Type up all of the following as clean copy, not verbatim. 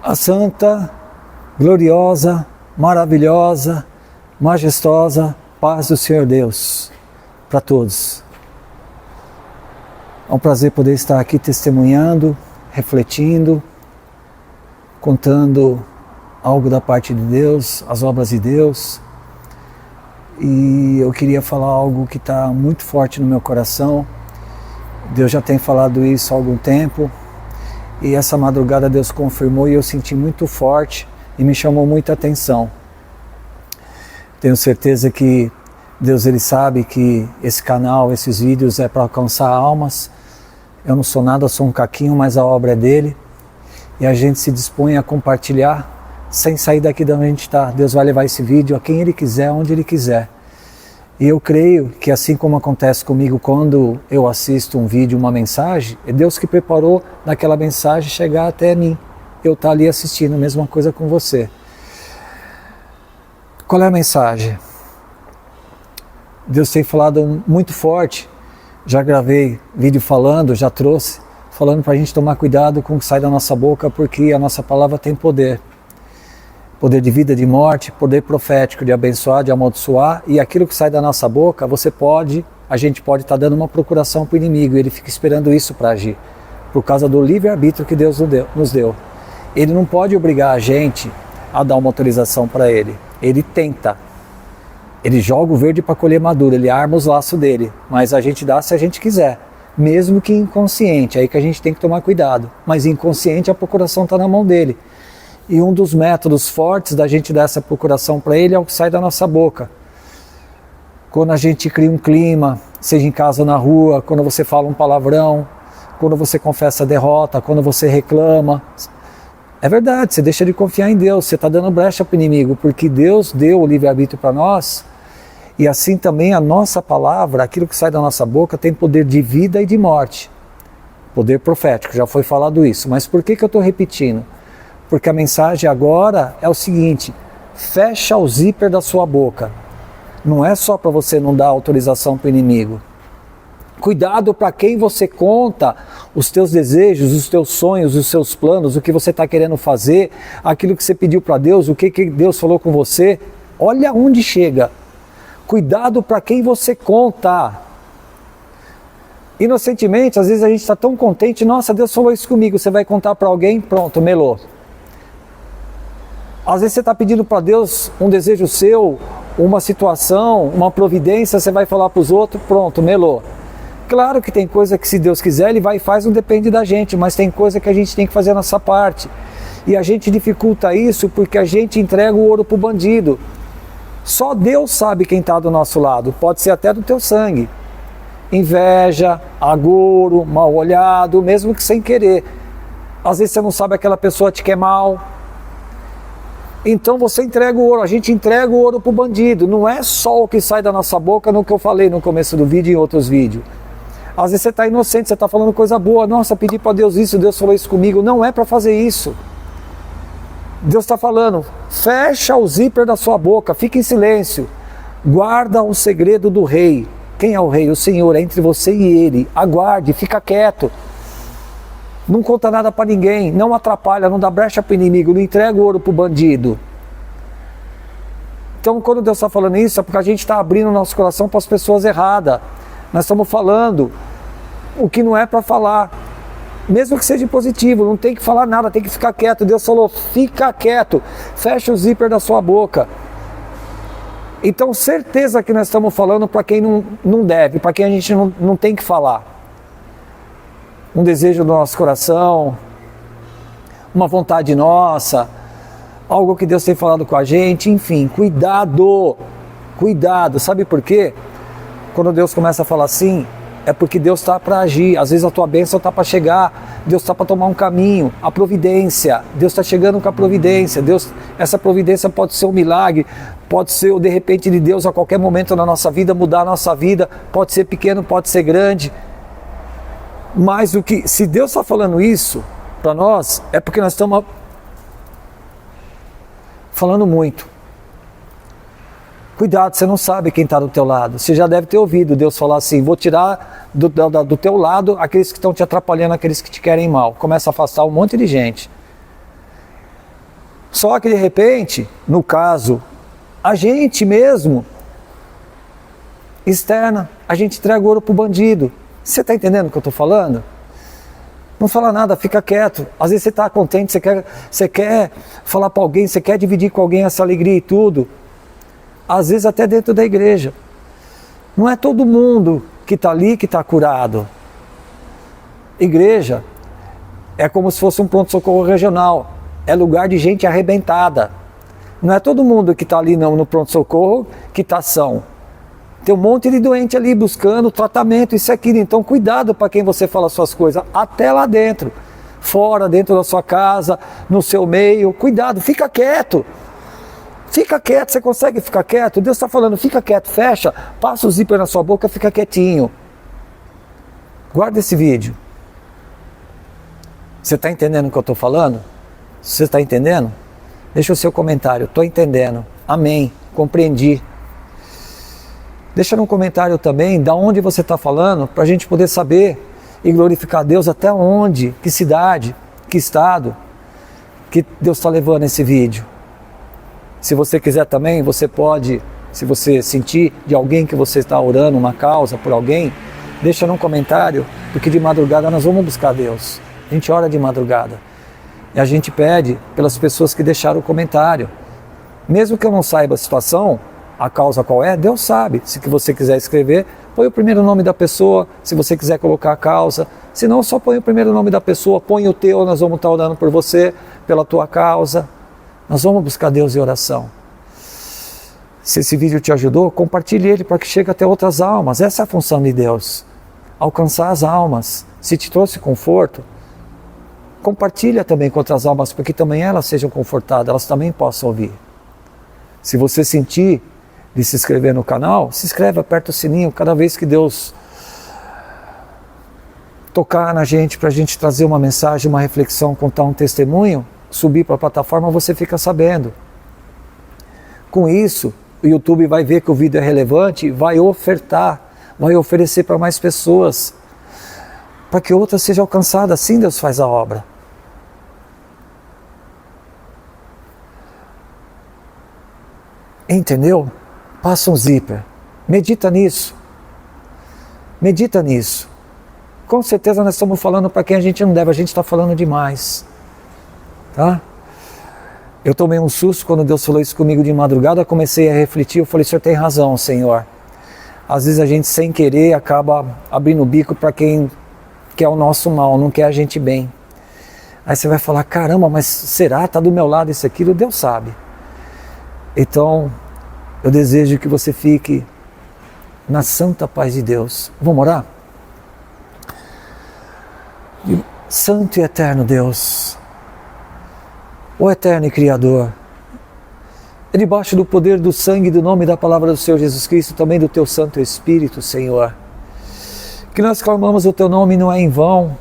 A santa, gloriosa, maravilhosa, majestosa paz do Senhor Deus para todos. É um prazer poder estar aqui testemunhando, refletindo, contando algo da parte de Deus, as obras de Deus. E eu queria falar algo que está muito forte no meu coração. Deus já tem falado isso há algum tempo. E essa madrugada Deus confirmou e eu senti muito forte e me chamou muita atenção. Tenho certeza que Deus ele sabe que esse canal, esses vídeos é para alcançar almas. Eu não sou nada, sou um caquinho, mas a obra é dele. E a gente se dispõe a compartilhar sem sair daqui de onde a gente está. Deus vai levar esse vídeo a quem ele quiser, onde ele quiser. E eu creio que assim como acontece comigo quando eu assisto um vídeo, uma mensagem, é Deus que preparou daquela mensagem chegar até mim. Eu estar ali assistindo, a mesma coisa com você. Qual é a mensagem? Deus tem falado muito forte. Já gravei vídeo falando, já trouxe, falando para a gente tomar cuidado com o que sai da nossa boca, porque a nossa palavra tem poder. Poder de vida, de morte, poder profético, de abençoar, de amaldiçoar, e aquilo que sai da nossa boca, a gente pode estar dando uma procuração para o inimigo, e ele fica esperando isso para agir, por causa do livre-arbítrio que Deus nos deu. Ele não pode obrigar a gente a dar uma autorização para ele, ele tenta, ele joga o verde para colher maduro, ele arma os laços dele, mas a gente dá se a gente quiser, mesmo que inconsciente, aí que a gente tem que tomar cuidado, mas inconsciente a procuração está na mão dele. E um dos métodos fortes da gente dar essa procuração para ele é o que sai da nossa boca. Quando a gente cria um clima, seja em casa ou na rua, quando você fala um palavrão, quando você confessa a derrota, quando você reclama. É verdade, você deixa de confiar em Deus, você está dando brecha para o inimigo, porque Deus deu o livre-arbítrio para nós, e assim também a nossa palavra, aquilo que sai da nossa boca, tem poder de vida e de morte. Poder profético, já foi falado isso, mas por que eu estou repetindo? Porque a mensagem agora é o seguinte: fecha o zíper da sua boca. Não é só para você não dar autorização para o inimigo. Cuidado para quem você conta os teus desejos, os teus sonhos, os seus planos, o que você está querendo fazer, aquilo que você pediu para Deus, o que Deus falou com você. Olha onde chega. Cuidado para quem você conta. Inocentemente, às vezes a gente está tão contente, nossa, Deus falou isso comigo, você vai contar para alguém, pronto, melou. Às vezes você está pedindo para Deus um desejo seu, uma situação, uma providência, você vai falar para os outros, pronto, melou. Claro que tem coisa que se Deus quiser, Ele vai e faz, não depende da gente, mas tem coisa que a gente tem que fazer a nossa parte. E a gente dificulta isso porque a gente entrega o ouro para o bandido. Só Deus sabe quem está do nosso lado, pode ser até do teu sangue. Inveja, agouro, mal olhado, mesmo que sem querer. Às vezes você não sabe aquela pessoa te quer mal. Então você entrega o ouro, a gente entrega o ouro para o bandido. Não é só o que sai da nossa boca no que eu falei no começo do vídeo e em outros vídeos. Às vezes você está inocente, você está falando coisa boa. Nossa, pedi para Deus isso, Deus falou isso comigo. Não é para fazer isso. Deus está falando, fecha o zíper da sua boca, fica em silêncio. Guarda o segredo do rei. Quem é o rei? O Senhor, é entre você e ele. Aguarde, fica quieto. Não conta nada para ninguém, não atrapalha, não dá brecha para o inimigo, não entrega o ouro para o bandido. Então quando Deus está falando isso, é porque a gente está abrindo o nosso coração para as pessoas erradas. Nós estamos falando o que não é para falar. Mesmo que seja positivo, não tem que falar nada, tem que ficar quieto. Deus falou, fica quieto, fecha o zíper da sua boca. Então certeza que nós estamos falando para quem não deve, para quem a gente não tem que falar. Um desejo do nosso coração, uma vontade nossa, algo que Deus tem falado com a gente, enfim, cuidado, sabe por quê? Quando Deus começa a falar assim, é porque Deus está para agir, às vezes a tua bênção está para chegar, Deus está para tomar um caminho, a providência, Deus está chegando com a providência, essa providência pode ser um milagre, pode ser o de repente de Deus a qualquer momento na nossa vida, mudar a nossa vida, pode ser pequeno, pode ser grande. Mas se Deus está falando isso para nós, é porque nós estamos falando muito. Cuidado, você não sabe quem está do teu lado. Você já deve ter ouvido Deus falar assim, vou tirar do teu lado aqueles que estão te atrapalhando, aqueles que te querem mal. Começa a afastar um monte de gente. Só que de repente, no caso, a gente mesmo externa, a gente entrega o ouro pro bandido. Você está entendendo o que eu estou falando? Não fala nada, fica quieto. Às vezes você está contente, você quer falar para alguém, você quer dividir com alguém essa alegria e tudo. Às vezes até dentro da igreja. Não é todo mundo que está ali que está curado. Igreja é como se fosse um pronto-socorro regional. É lugar de gente arrebentada. Não é todo mundo que está ali não, no pronto-socorro que está são. Tem um monte de doente ali buscando tratamento, isso e aquilo. Então cuidado para quem você fala suas coisas. Até lá dentro. Fora, dentro da sua casa, no seu meio. Cuidado, fica quieto. Fica quieto, você consegue ficar quieto? Deus está falando, fica quieto, fecha. Passa o zíper na sua boca, fica quietinho. Guarda esse vídeo. Você está entendendo o que eu estou falando? Você está entendendo? Deixa o seu comentário. Estou entendendo. Amém. Compreendi. Deixa no comentário também da onde você está falando, para a gente poder saber e glorificar a Deus até onde, que cidade, que estado que Deus está levando esse vídeo. Se você quiser também, você pode, se você sentir de alguém que você está orando, uma causa por alguém, deixa no comentário, porque de madrugada nós vamos buscar Deus. A gente ora de madrugada. E a gente pede pelas pessoas que deixaram o comentário. Mesmo que eu não saiba a situação, a causa qual é, Deus sabe. Se que você quiser escrever, põe o primeiro nome da pessoa, se você quiser colocar a causa. Se não, só põe o primeiro nome da pessoa, põe o teu, nós vamos estar orando por você, pela tua causa. Nós vamos buscar Deus em oração. Se esse vídeo te ajudou, compartilhe ele para que chegue até outras almas. Essa é a função de Deus. Alcançar as almas. Se te trouxe conforto, compartilha também com outras almas, para que também elas sejam confortadas, elas também possam ouvir. Se você sentir de se inscrever no canal, se inscreve, aperta o sininho, cada vez que Deus tocar na gente, para a gente trazer uma mensagem, uma reflexão, contar um testemunho, subir para a plataforma, você fica sabendo. Com isso, o YouTube vai ver que o vídeo é relevante, vai ofertar, vai oferecer para mais pessoas, para que outras sejam alcançadas. Assim Deus faz a obra. Entendeu? Passa um zíper. Medita nisso. Medita nisso. Com certeza nós estamos falando para quem a gente não deve, a gente está falando demais. Tá? Eu tomei um susto quando Deus falou isso comigo de madrugada, comecei a refletir, eu falei, o Senhor tem razão, Senhor. Às vezes a gente sem querer acaba abrindo o bico para quem quer o nosso mal, não quer a gente bem. Aí você vai falar, caramba, mas será? Está do meu lado isso, aquilo? Deus sabe. Então, eu desejo que você fique na santa paz de Deus. Vamos orar? Santo e eterno Deus, o eterno e Criador, é debaixo do poder do sangue e do nome e da palavra do Senhor Jesus Cristo, também do Teu Santo Espírito, Senhor, que nós clamamos o Teu nome não é em vão,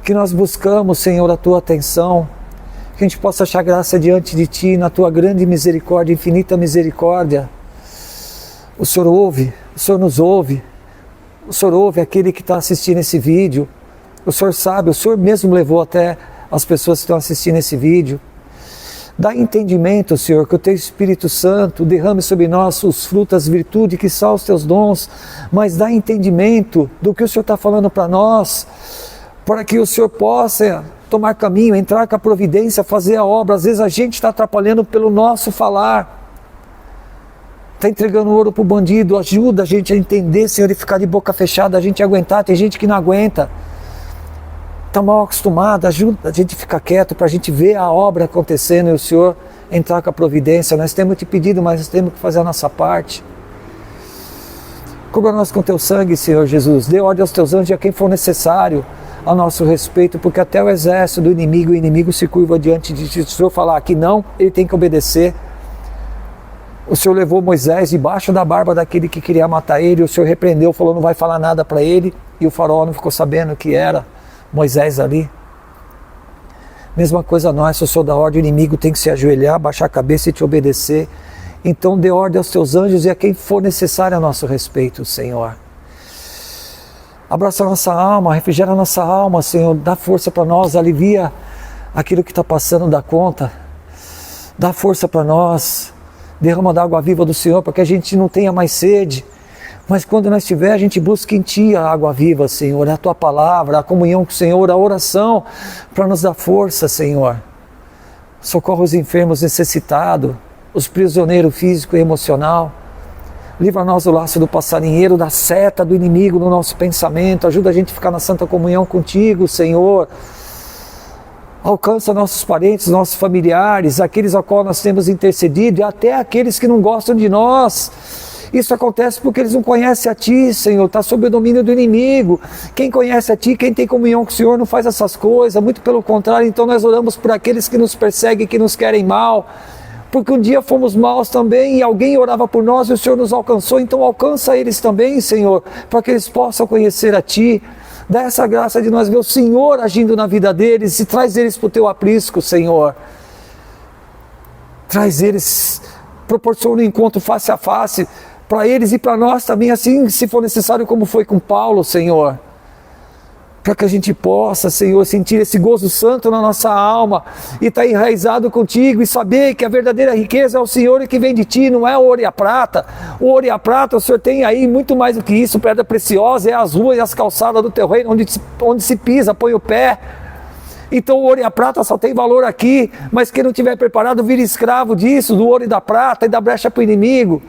que nós buscamos, Senhor, a Tua atenção, que a gente possa achar graça diante de Ti, na Tua grande misericórdia, infinita misericórdia. O Senhor ouve, o Senhor nos ouve, o Senhor ouve aquele que está assistindo esse vídeo, o Senhor sabe, o Senhor mesmo levou até as pessoas que estão assistindo esse vídeo. Dá entendimento, Senhor, que o Teu Espírito Santo derrame sobre nós os frutos, as virtudes, que são os Teus dons, mas dá entendimento do que o Senhor está falando para nós, para que o Senhor possa tomar caminho, entrar com a providência, fazer a obra. Às vezes a gente está atrapalhando pelo nosso falar, está entregando ouro para o bandido. Ajuda a gente a entender, Senhor, e ficar de boca fechada, a gente aguentar. Tem gente que não aguenta, está mal acostumada. Ajuda a gente a ficar quieto para a gente ver a obra acontecendo e o Senhor entrar com a providência. Nós temos te pedido, mas nós temos que fazer a nossa parte. Cubra nós com Teu sangue, Senhor Jesus. Dê ordem aos Teus anjos e a quem for necessário a nosso respeito, porque até o exército do inimigo, o inimigo se curva diante de Ti. Se o Senhor falar que não, ele tem que obedecer. O Senhor levou Moisés debaixo da barba daquele que queria matar ele, o Senhor repreendeu, falou não vai falar nada para ele, e o faraó não ficou sabendo que era Moisés ali. Mesma coisa nós, se o Senhor dá ordem, o inimigo tem que se ajoelhar, baixar a cabeça e te obedecer. Então dê ordem aos Teus anjos e a quem for necessário a nosso respeito, Senhor. Abraça a nossa alma, refrigera a nossa alma, Senhor, dá força para nós, alivia aquilo que está passando da conta. Dá força para nós. Derrama da água viva do Senhor para que a gente não tenha mais sede. Mas quando nós tiver, a gente busca em Ti a água viva, Senhor, a Tua palavra, a comunhão com o Senhor, a oração, para nos dar força, Senhor. Socorra os enfermos necessitados, os prisioneiros físico e emocional. Livra-nós do laço do passarinheiro, da seta do inimigo no nosso pensamento. Ajuda a gente a ficar na santa comunhão contigo, Senhor. Alcança nossos parentes, nossos familiares, aqueles a qual nós temos intercedido e até aqueles que não gostam de nós. Isso acontece porque eles não conhecem a Ti, Senhor, está sob o domínio do inimigo. Quem conhece a Ti, quem tem comunhão com o Senhor não faz essas coisas, muito pelo contrário. Então nós oramos por aqueles que nos perseguem, que nos querem mal, porque um dia fomos maus também e alguém orava por nós e o Senhor nos alcançou. Então alcança eles também, Senhor, para que eles possam conhecer a Ti. Dá essa graça de nós ver o Senhor agindo na vida deles e traz eles para o Teu aprisco, Senhor. Traz eles, proporciona um encontro face a face para eles e para nós também, assim, se for necessário, como foi com Paulo, Senhor. Para que a gente possa, Senhor, sentir esse gozo santo na nossa alma e estar enraizado contigo e saber que a verdadeira riqueza é o Senhor e que vem de Ti, não é o ouro e a prata. O ouro e a prata, o Senhor tem aí muito mais do que isso, pedra preciosa, é as ruas e as calçadas do Teu reino, onde se pisa, põe o pé. Então o ouro e a prata só tem valor aqui, mas quem não estiver preparado vira escravo disso, do ouro e da prata e da brecha para o inimigo.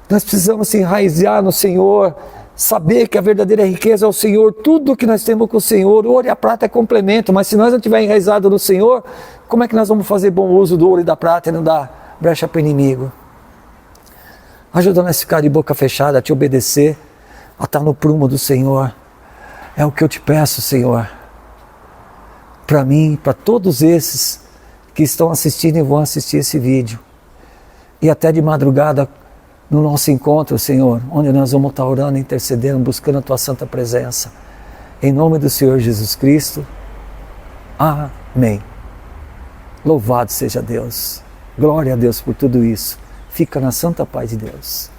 Nós precisamos se enraizar no Senhor, saber que a verdadeira riqueza é o Senhor, tudo que nós temos com o Senhor, o ouro e a prata é complemento, mas se nós não estivermos enraizados no Senhor, como é que nós vamos fazer bom uso do ouro e da prata e não dar brecha para o inimigo? Ajuda nós a ficar de boca fechada, a Te obedecer, a estar no prumo do Senhor. É o que eu Te peço, Senhor, para mim, para todos esses que estão assistindo e vão assistir esse vídeo, e até de madrugada, no nosso encontro, Senhor, onde nós vamos estar orando, intercedendo, buscando a Tua santa presença. Em nome do Senhor Jesus Cristo. Amém. Louvado seja Deus. Glória a Deus por tudo isso. Fica na santa paz de Deus.